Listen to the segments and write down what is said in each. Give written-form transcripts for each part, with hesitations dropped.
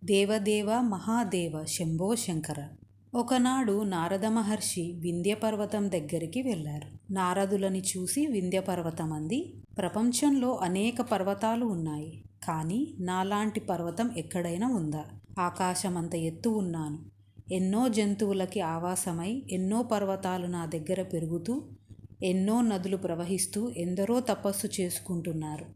దేవదేవ మహాదేవ శంభో శంకర. ఒకనాడు నారద మహర్షి వింధ్యపర్వతం దగ్గరికి వెళ్ళారు. నారదులని చూసి వింధ్యపర్వతం అంది, ప్రపంచంలో అనేక పర్వతాలు ఉన్నాయి, కానీ నాలాంటి పర్వతం ఎక్కడైనా ఉందా? ఆకాశమంత ఎత్తు ఉన్నాను. ఎన్నో జంతువులకి ఆవాసమై ఎన్నో పర్వతాలు నా దగ్గర పెరుగుతూ, ఎన్నో నదులు ప్రవహిస్తూ ఎందరో తపస్సు చేసుకుంటున్నారు.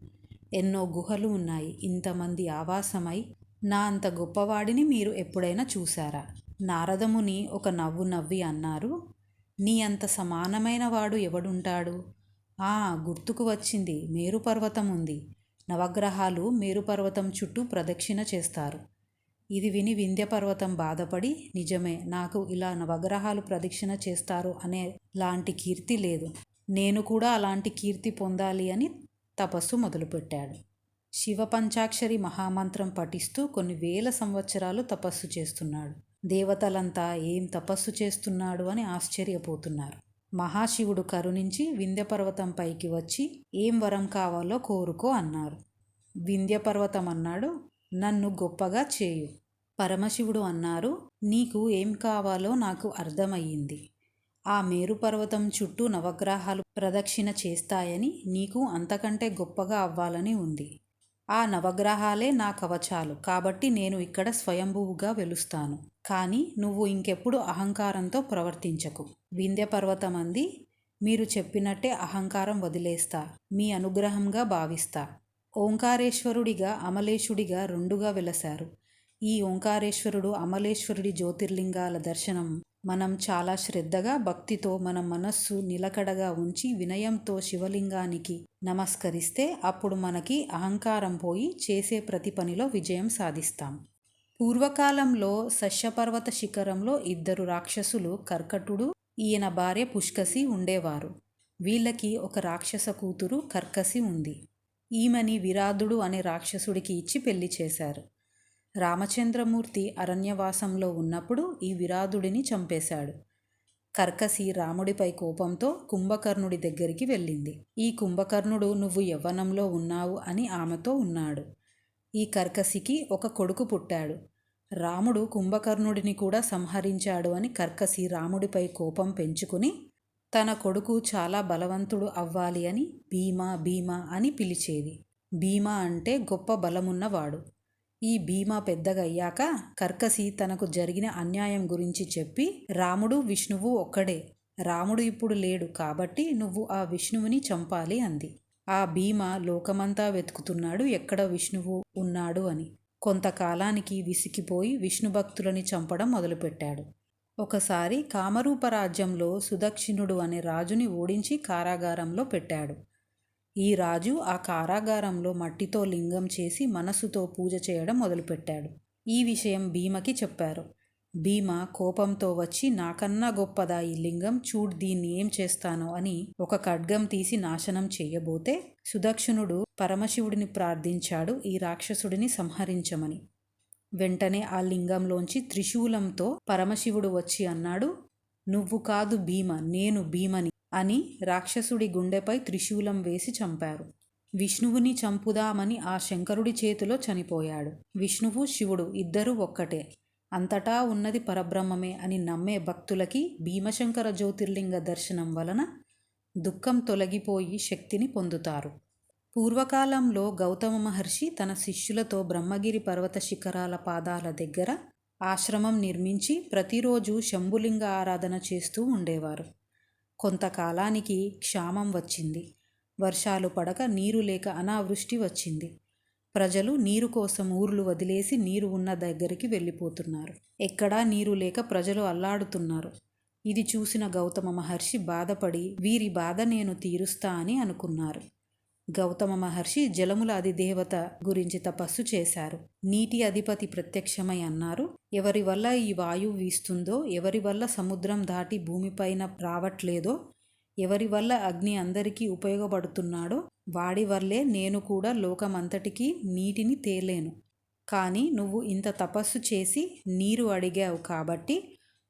ఎన్నో గుహలు ఉన్నాయి. ఇంతమంది ఆవాసమై నా అంత గొప్పవాడిని మీరు ఎప్పుడైనా చూశారా? నారదముని ఒక నవ్వు నవ్వి అన్నారు, నీ అంత సమానమైన వాడు ఎవడుంటాడు? గుర్తుకు వచ్చింది, మేరుపర్వతం ఉంది. నవగ్రహాలు మేరుపర్వతం చుట్టూ ప్రదక్షిణ చేస్తారు. ఇది విని వింధ్యపర్వతం బాధపడి, నిజమే, నాకు ఇలా నవగ్రహాలు ప్రదక్షిణ చేస్తారు అనే లాంటి కీర్తి లేదు. నేను కూడా అలాంటి కీర్తి పొందాలి అని తపస్సు మొదలుపెట్టాడు. శివ పంచాక్షరి మహామంత్రం పఠిస్తూ కొన్ని వేల సంవత్సరాలు తపస్సు చేస్తున్నాడు. దేవతలంతా ఏం తపస్సు చేస్తున్నాడు అని ఆశ్చర్యపోతున్నారు. మహాశివుడు కరుణించి వింధ్యపర్వతం పైకి వచ్చి ఏం వరం కావాలో కోరుకో అన్నారు. వింధ్యపర్వతం అన్నాడు, నన్ను గొప్పగా చేయు. పరమశివుడు అన్నారు, నీకు ఏం కావాలో నాకు అర్థమయ్యింది. ఆ మేరుపర్వతం చుట్టూ నవగ్రహాలు ప్రదక్షిణ చేస్తాయని, నీకు అంతకంటే గొప్పగా అవ్వాలని ఉంది. ఆ నవగ్రహాలే నా కవచాలు, కాబట్టి నేను ఇక్కడ స్వయంభువుగా వెలుస్తాను. కానీ నువ్వు ఇంకెప్పుడు అహంకారంతో ప్రవర్తించకు. వింధ్యపర్వతం అంది, మీరు చెప్పినట్టే అహంకారం వదిలేస్తా, మీ అనుగ్రహంగా భావిస్తా. ఓంకారేశ్వరుడిగా అమలేశుడిగా రెండుగా వెలశారు. ఈ ఓంకారేశ్వరుడు అమలేశ్వరుడి జ్యోతిర్లింగాల దర్శనం మనం చాలా శ్రద్ధగా భక్తితో మన మనస్సు నిలకడగా ఉంచి వినయంతో శివలింగానికి నమస్కరిస్తే అప్పుడు మనకి అహంకారం పోయి చేసే ప్రతి పనిలో విజయం సాధిస్తాం. పూర్వకాలంలో సస్యపర్వత శిఖరంలో ఇద్దరు రాక్షసులు కర్కటుడు, ఈయన భార్య పుష్కసి ఉండేవారు. వీళ్ళకి ఒక రాక్షస కూతురు కర్కసి ఉంది. ఈమెని విరాధుడు అనే రాక్షసుడికి ఇచ్చి పెళ్లి చేశారు. రామచంద్రమూర్తి అరణ్యవాసంలో ఉన్నప్పుడు ఈ విరాధుడిని చంపేశాడు. కర్కసి రాముడిపై కోపంతో కుంభకర్ణుడి దగ్గరికి వెళ్ళింది. ఈ కుంభకర్ణుడు నువ్వు యవ్వనంలో ఉన్నావు అని ఆమెతో ఉన్నాడు. ఈ కర్కసికి ఒక కొడుకు పుట్టాడు. రాముడు కుంభకర్ణుడిని కూడా సంహరించాడు అని కర్కసి రాముడిపై కోపం పెంచుకుని తన కొడుకు చాలా బలవంతుడు అవ్వాలి అని భీమా భీమా అని పిలిచేది. భీమా అంటే గొప్ప బలమున్నవాడు. ఈ భీమా పెద్దగయ్యాక కర్కసి తనకు జరిగిన అన్యాయం గురించి చెప్పి, రాముడు విష్ణువు ఒక్కడే, రాముడు ఇప్పుడు లేడు, కాబట్టి నువ్వు ఆ విష్ణువుని చంపాలి అంది. ఆ భీమా లోకమంతా వెతుకుతున్నాడు ఎక్కడ విష్ణువు ఉన్నాడు అని. కొంతకాలానికి విసిగిపోయి విష్ణు భక్తులని చంపడం మొదలుపెట్టాడు. ఒకసారి కామరూప రాజ్యంలో సుదక్షిణుడు అనే రాజుని ఓడించి కారాగారంలో పెట్టాడు. ఈ రాజు ఆ కారాగారంలో మట్టితో లింగం చేసి మనసుతో పూజ చేయడం మొదలుపెట్టాడు. ఈ విషయం భీమకి చెప్పారు. భీమ కోపంతో వచ్చి, నాకన్నా గొప్పదా ఈ లింగం, చూడు దీన్ని ఏం చేస్తానో అని ఒక ఖడ్గం తీసి నాశనం చేయబోతే సుదక్షిణుడు పరమశివుడిని ప్రార్థించాడు ఈ రాక్షసుడిని సంహరించమని. వెంటనే ఆ లింగంలోంచి త్రిశూలంతో పరమశివుడు వచ్చి అన్నాడు, నువ్వు కాదు భీమ, నేను భీమని అని రాక్షసుడి గుండెపై త్రిశూలం వేసి చంపారు. విష్ణువుని చంపుదామని ఆ శంకరుడి చేతిలో చనిపోయాడు. విష్ణువు శివుడు ఇద్దరూ ఒక్కటే, అంతటా ఉన్నది పరబ్రహ్మమే అని నమ్మే భక్తులకి భీమశంకర జ్యోతిర్లింగ దర్శనం వలన దుఃఖం తొలగిపోయి శక్తిని పొందుతారు. పూర్వకాలంలో గౌతమ మహర్షి తన శిష్యులతో బ్రహ్మగిరి పర్వత శిఖరాల పాదాల దగ్గర ఆశ్రమం నిర్మించి ప్రతిరోజు శంభులింగ ఆరాధన చేస్తూ ఉండేవారు. కొంతకాలానికి క్షామం వచ్చింది. వర్షాలు పడక నీరు లేక అనావృష్టి వచ్చింది. ప్రజలు నీరు కోసం ఊర్లు వదిలేసి నీరు ఉన్న దగ్గరికి వెళ్ళిపోతున్నారు. ఎక్కడా నీరు లేక ప్రజలు అల్లాడుతున్నారు. ఇది చూసిన గౌతమ మహర్షి బాధపడి, వీరి బాధ నేను తీరుస్తా అని అనుకున్నారు. గౌతమ మహర్షి జలముల అధిదేవత గురించి తపస్సు చేశారు. నీటి అధిపతి ప్రత్యక్షమై అన్నారు, ఎవరి వల్ల ఈ వాయువు వీస్తుందో, ఎవరి వల్ల సముద్రం దాటి భూమిపైన రావట్లేదో, ఎవరి వల్ల అగ్ని అందరికీ ఉపయోగపడుతున్నాడో వాడి వల్లే నేను కూడా లోకమంతటికీ నీటిని తేలేను. కానీ నువ్వు ఇంత తపస్సు చేసి నీరు అడిగావు కాబట్టి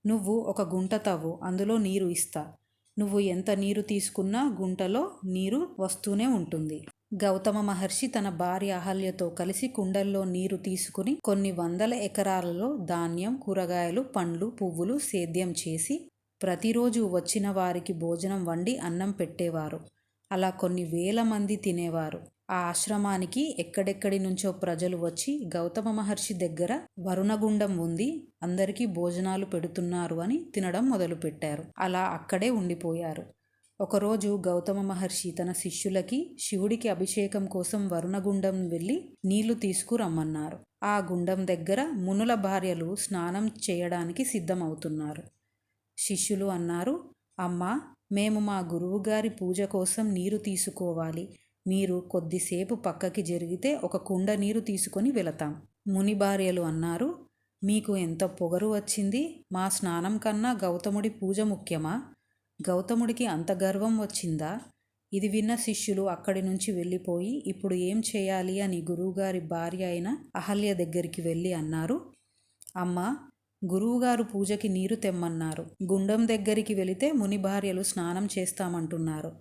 నువ్వు ఒక గుంట తవ్వు, అందులో నీరు ఇస్తా. నువ్వు ఎంత నీరు తీసుకున్నా గుంటలో నీరు వస్తూనే ఉంటుంది. గౌతమ మహర్షి తన భార్య అహల్యతో కలిసి కుండల్లో నీరు తీసుకుని కొన్ని వందల ఎకరాలలో ధాన్యం, కూరగాయలు, పండ్లు, పువ్వులు సేద్యం చేసి ప్రతిరోజు వచ్చిన వారికి భోజనం వండి అన్నం పెట్టేవారు. అలా కొన్ని వేల మంది తినేవారు. ఆ ఆశ్రమానికి ఎక్కడెక్కడి నుంచో ప్రజలు వచ్చి గౌతమ మహర్షి దగ్గర వరుణగుండం ఉంది, అందరికీ భోజనాలు పెడుతున్నారు అని తినడం మొదలుపెట్టారు. అలా అక్కడే ఉండిపోయారు. ఒకరోజు గౌతమ మహర్షి తన శిష్యులకి శివుడికి అభిషేకం కోసం వరుణగుండం వెళ్ళి నీళ్లు తీసుకురమ్మన్నారు. ఆ గుండం దగ్గర మునుల భార్యలు స్నానం చేయడానికి సిద్ధమవుతున్నారు. శిష్యులు అన్నారు, అమ్మా, మేము మా గురువుగారి పూజ కోసం నీరు తీసుకోవాలి. మీరు కొద్దిసేపు పక్కకి జరిగితే ఒక కుండ నీరు తీసుకొని వెళతాం. ముని భార్యలు అన్నారు, మీకు ఎంత పొగరు వచ్చింది? మా స్నానం కన్నా గౌతముడి పూజ ముఖ్యమా? గౌతముడికి అంత గర్వం వచ్చిందా? ఇది విన్న శిష్యులు అక్కడి నుంచి వెళ్ళిపోయి ఇప్పుడు ఏం చేయాలి అని గురువుగారి భార్య అయిన అహల్య దగ్గరికి వెళ్ళి అన్నారు, అమ్మా, గురువుగారు పూజకి నీరు తెమ్మన్నారు. గుండం దగ్గరికి వెళితే ముని భార్యలు స్నానం చేస్తామంటున్నారు.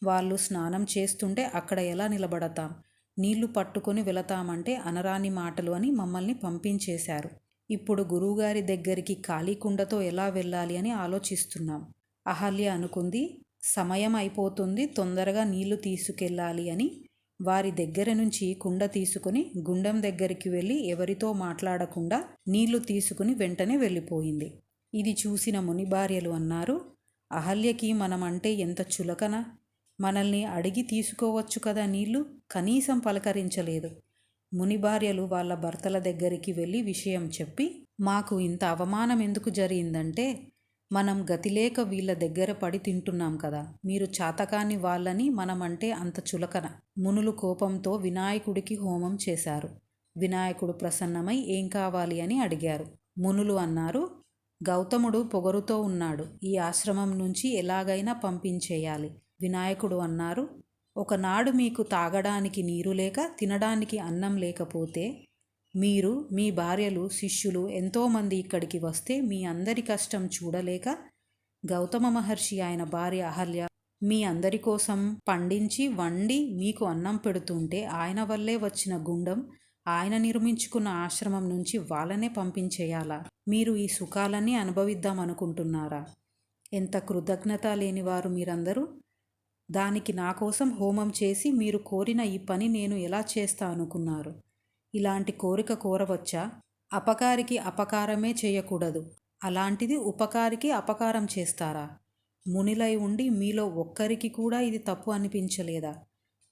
వాళ్ళు స్నానం చేస్తుంటే అక్కడ ఎలా నిలబడతాం? నీళ్లు పట్టుకొని వెళతామంటే అనరాని మాటలు అని మమ్మల్ని పంపించేశారు. ఇప్పుడు గురువుగారి దగ్గరికి ఖాళీ కుండతో ఎలా వెళ్ళాలి అని ఆలోచిస్తున్నాం. అహల్య అనుకుంది, సమయం అయిపోతుంది, తొందరగా నీళ్లు తీసుకెళ్ళాలి అని వారి దగ్గర నుంచి కుండ తీసుకుని గుండం దగ్గరికి వెళ్ళి ఎవరితో మాట్లాడకుండా నీళ్లు తీసుకుని వెంటనే వెళ్ళిపోయింది. ఇది చూసిన ముని భార్యలు అన్నారు, అహల్యకి మనమంటే ఎంత చులకన! మనల్ని అడిగి తీసుకోవచ్చు కదా నీళ్లు, కనీసం పలకరించలేదు. ముని భార్యలు వాళ్ళ భర్తల దగ్గరికి వెళ్ళి విషయం చెప్పి, మాకు ఇంత అవమానం ఎందుకు జరిగిందంటే మనం గతిలేక వీళ్ళ దగ్గర పడి తింటున్నాం కదా, మీరు చాతకాని వాళ్ళని మనమంటే అంత చులకన. మునులు కోపంతో వినాయకుడికి హోమం చేశారు. వినాయకుడు ప్రసన్నమై ఏం కావాలి అని అడిగారు. మునులు అన్నారు, గౌతముడు పొగరుతో ఉన్నాడు, ఈ ఆశ్రమం నుంచి ఎలాగైనా పంపించేయాలి. వినాయకుడు అన్నారు, ఒకనాడు మీకు తాగడానికి నీరు లేక తినడానికి అన్నం లేకపోతే మీరు, మీ భార్యలు, శిష్యులు ఎంతోమంది ఇక్కడికి వస్తే మీ అందరి కష్టం చూడలేక గౌతమ మహర్షి ఆయన భార్య అహల్య మీ అందరి కోసం పండించి వండి మీకు అన్నం పెడుతుంటే ఆయన వల్లే వచ్చిన గుండం, ఆయన నిర్మించుకున్న ఆశ్రమం నుంచి వాళ్ళనే పంపించేయాలా? మీరు ఈ సుఖాలన్నీ అనుభవిద్దామనుకుంటున్నారా? ఎంత కృతజ్ఞత లేనివారు మీరందరూ! దానికి నా కోసం హోమం చేసి మీరు కోరిన ఈ పని నేను ఎలా చేస్తా అనుకున్నారు? ఇలాంటి కోరిక కోరవచ్చా? అపకారికి అపకారమే చేయకూడదు, అలాంటిది ఉపకారికి అపకారం చేస్తారా? మునిలై ఉండి మీలో ఒక్కరికి కూడా ఇది తప్పు అనిపించలేదా?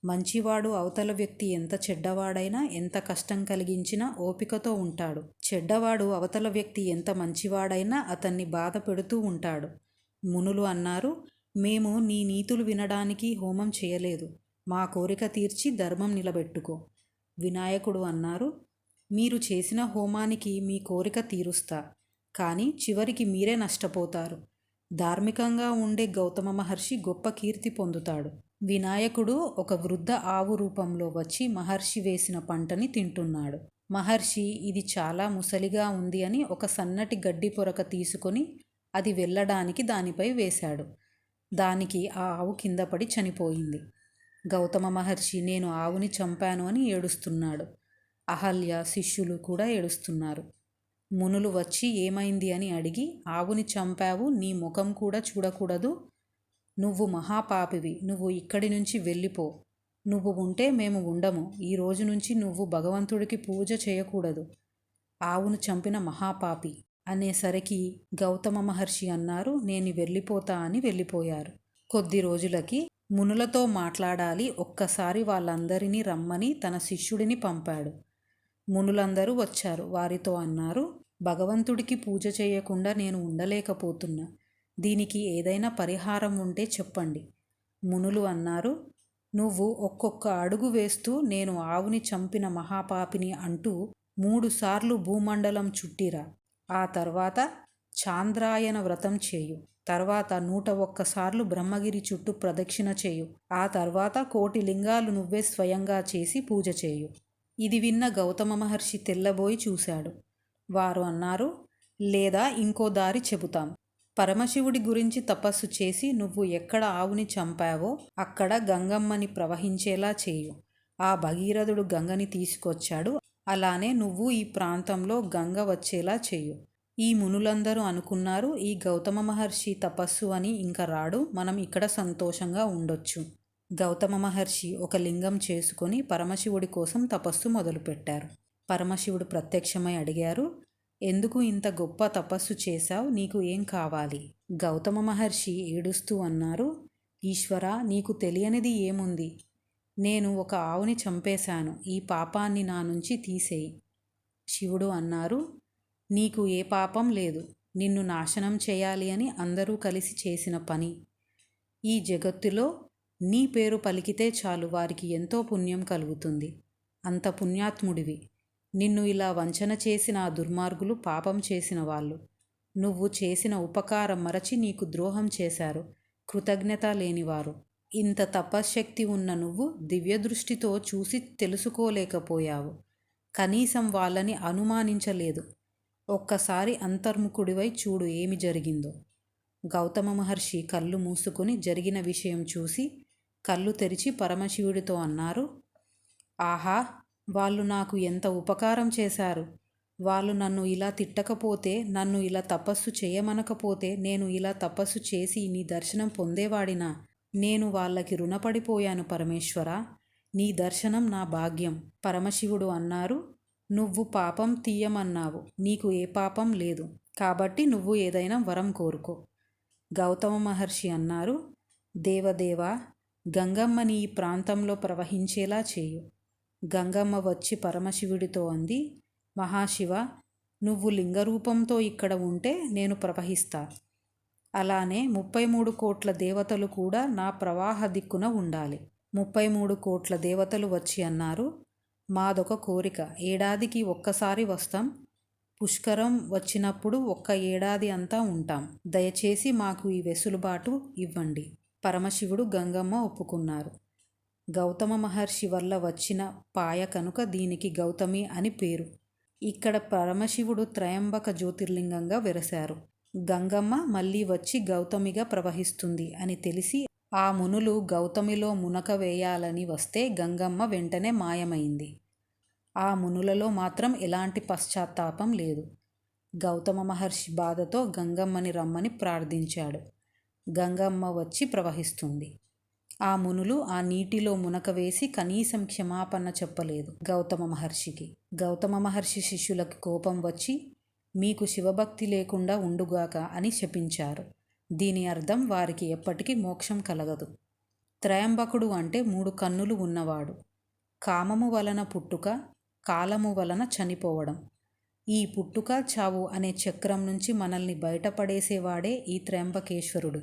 మంచివాడు అవతల వ్యక్తి ఎంత చెడ్డవాడైనా, ఎంత కష్టం కలిగించినా ఓపికతో ఉంటాడు. చెడ్డవాడు అవతల వ్యక్తి ఎంత మంచివాడైనా అతన్ని బాధ పెడుతూ ఉంటాడు. మునులు అన్నారు, మేము నీ నీతులు వినడానికి హోమం చేయలేదు. మా కోరిక తీర్చి ధర్మం నిలబెట్టుకో. వినాయకుడు అన్నారు, మీరు చేసిన హోమానికి మీ కోరిక తీరుస్తా, కానీ చివరికి మీరే నష్టపోతారు. ధార్మికంగా ఉండే గౌతమ మహర్షి గొప్ప కీర్తి పొందుతాడు. వినాయకుడు ఒక వృద్ధ ఆవు రూపంలో వచ్చి మహర్షి వేసిన పంటని తింటున్నాడు. మహర్షి ఇది చాలా ముసలిగా ఉంది అని ఒక సన్నటి గడ్డి పొరక తీసుకొని అది వెళ్ళడానికి దానిపై వేశాడు. దానికి ఆ ఆవు కింద పడి చనిపోయింది. గౌతమ మహర్షి నేను ఆవుని చంపాను అని ఏడుస్తున్నాడు. అహల్య, శిష్యులు కూడా ఏడుస్తున్నారు. మునులు వచ్చి ఏమైంది అని అడిగి, ఆవుని చంపావు, నీ ముఖం కూడా చూడకూడదు, నువ్వు మహాపాపివి, నువ్వు ఇక్కడి నుంచి వెళ్ళిపో, నువ్వు ఉంటే మేము ఉండము, ఈ రోజు నుంచి నువ్వు భగవంతుడికి పూజ చేయకూడదు, ఆవును చంపిన మహాపాపి అనేసరికి గౌతమ మహర్షి అన్నారు, నేను వెళ్ళిపోతా అని వెళ్ళిపోయారు. కొద్ది రోజులకి మునులతో మాట్లాడాలి, ఒక్కసారి వాళ్ళందరినీ రమ్మని తన శిష్యుడిని పంపాడు. మునులందరూ వచ్చారు. వారితో అన్నారు, భగవంతుడికి పూజ చేయకుండా నేను ఉండలేకపోతున్నా, దీనికి ఏదైనా పరిహారం ఉంటే చెప్పండి. మునులు అన్నారు, నువ్వు ఒక్కొక్క అడుగు వేస్తూ నేను ఆవుని చంపిన మహాపాపిని అంటూ 3 సార్లు భూమండలం చుట్టిరా. ఆ తర్వాత చాంద్రాయన వ్రతం చేయు. తర్వాత 101 సార్లు బ్రహ్మగిరి చుట్టూ ప్రదక్షిణ చేయు. ఆ తర్వాత 1,000 లింగాలు నువ్వే స్వయంగా చేసి పూజ చేయు. ఇది విన్న గౌతమ మహర్షి తెల్లబోయి చూశాడు. వారు అన్నారు, లేదా ఇంకో దారి చెబుతాం. పరమశివుడి గురించి తపస్సు చేసి నువ్వు ఎక్కడ ఆవుని చంపావో అక్కడ గంగమ్మని ప్రవహించేలా చేయు. ఆ భగీరథుడు గంగని తీసుకొచ్చాడు, అలానే నువ్వు ఈ ప్రాంతంలో గంగ వచ్చేలా చెయ్యు. ఈ మునులందరూ అనుకున్నారు, ఈ గౌతమ మహర్షి తపస్సు అని ఇంక రాడు, మనం ఇక్కడ సంతోషంగా ఉండొచ్చు. గౌతమ మహర్షి ఒక లింగం చేసుకొని పరమశివుడి కోసం తపస్సు మొదలుపెట్టారు. పరమశివుడు ప్రత్యక్షమై అడిగారు, ఎందుకు ఇంత గొప్ప తపస్సు చేశావు, నీకు ఏం కావాలి? గౌతమ మహర్షి ఏడుస్తూ అన్నారు, ఈశ్వరా, నీకు తెలియనిది ఏముంది? నేను ఒక ఆవుని చంపేశాను, ఈ పాపాన్ని నా నుంచి తీసేయి. శివుడు అన్నారు, నీకు ఏ పాపం లేదు, నిన్ను నాశనం చేయాలి అని అందరూ కలిసి చేసిన పని. ఈ జగత్తులో నీ పేరు పలికితే చాలు వారికి ఎంతో పుణ్యం కలుగుతుంది. అంత పుణ్యాత్ముడివి. నిన్ను ఇలా వంచన చేసిన ఆ దుర్మార్గులు పాపం చేసిన వాళ్ళు. నువ్వు చేసిన ఉపకారం మరచి నీకు ద్రోహం చేశారు, కృతజ్ఞత లేనివారు. ఇంత తపశ్శక్తి ఉన్న నువ్వు దివ్య దృష్టితో చూసి తెలుసుకోలేకపోయావు. కనీసం వాళ్ళని అనుమానించలేదు. ఒక్కసారి అంతర్ముఖుడివై చూడు ఏమి జరిగిందో. గౌతమ మహర్షి కళ్ళు మూసుకొని జరిగిన విషయం చూసి కళ్ళు తెరిచి పరమశివుడితో అన్నారు, ఆహా, వాళ్ళు నాకు ఎంత ఉపకారం చేశారు. వాళ్ళు నన్ను ఇలా తిట్టకపోతే, నన్ను ఇలా తపస్సు చేయమనకపోతే నేను ఇలా తపస్సు చేసి నీ దర్శనం పొందేవాడినా? నేను వాళ్ళకి రుణపడిపోయాను పరమేశ్వర, నీ దర్శనం నా భాగ్యం. పరమశివుడు అన్నారు, నువ్వు పాపం తీయమన్నావు, నీకు ఏ పాపం లేదు, కాబట్టి నువ్వు ఏదైనా వరం కోరుకో. గౌతమ మహర్షి అన్నారు, దేవదేవా, గంగమ్మని ఈ ప్రాంతంలో ప్రవహించేలా చేయు. గంగమ్మ వచ్చి పరమశివుడితో అంది, మహాశివ, నువ్వు లింగరూపంతో ఇక్కడ ఉంటే నేను ప్రవహిస్తా. అలానే 33 కోట్ల దేవతలు కూడా నా ప్రవాహ దిక్కున ఉండాలి. 33 కోట్ల దేవతలు వచ్చి అన్నారు, మాదొక కోరిక, ఏడాదికి ఒక్కసారి వస్తాం. పుష్కరం వచ్చినప్పుడు ఒక్క ఏడాది అంతా ఉంటాం. దయచేసి మాకు ఈ వెసులుబాటు ఇవ్వండి. పరమశివుడు గంగమ్మ ఒప్పుకున్నారు. గౌతమ మహర్షి వల్ల వచ్చిన పాయ కనుక దీనికి గౌతమి అని పేరు. ఇక్కడ పరమశివుడు త్రయంబక జ్యోతిర్లింగంగా వెరశారు. గంగమ్మ మళ్ళీ వచ్చి గౌతమిగా ప్రవహిస్తుంది అని తెలిసి ఆ మునులు గౌతమిలో మునక వేయాలని వస్తే గంగమ్మ వెంటనే మాయమైంది. ఆ మునులలో మాత్రం ఎలాంటి పశ్చాత్తాపం లేదు. గౌతమ మహర్షి బాధతో గంగమ్మని రమ్మని ప్రార్థించాడు. గంగమ్మ వచ్చి ప్రవహిస్తుంది. ఆ మునులు ఆ నీటిలో మునక వేసి కనీసం క్షమాపణ చెప్పలేదు గౌతమ మహర్షికి. గౌతమ మహర్షి శిష్యులకు కోపం వచ్చి, మీకు శివభక్తి లేకుండా ఉండుగాక అని శపించారు. దీని అర్థం వారికి ఎప్పటికీ మోక్షం కలగదు. త్రయంబకుడు అంటే 3 కన్నులు ఉన్నవాడు. కామము వలన పుట్టుక, కాలము వలన చనిపోవడం. ఈ పుట్టుక చావు అనే చక్రం నుంచి మనల్ని బయటపడేసేవాడే ఈ త్రయంబకేశ్వరుడు.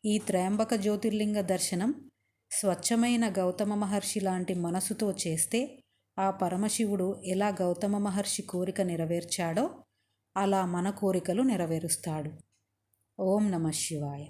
ఈ త్రయంబక జ్యోతిర్లింగ దర్శనం స్వచ్ఛమైన గౌతమ మహర్షి లాంటి మనసుతో చేస్తే ఆ పరమశివుడు ఎలా గౌతమ మహర్షి కోరిక నెరవేర్చాడో అలా మన కోరికలు నెరవేరుస్తాడు. ఓం నమః శివాయ.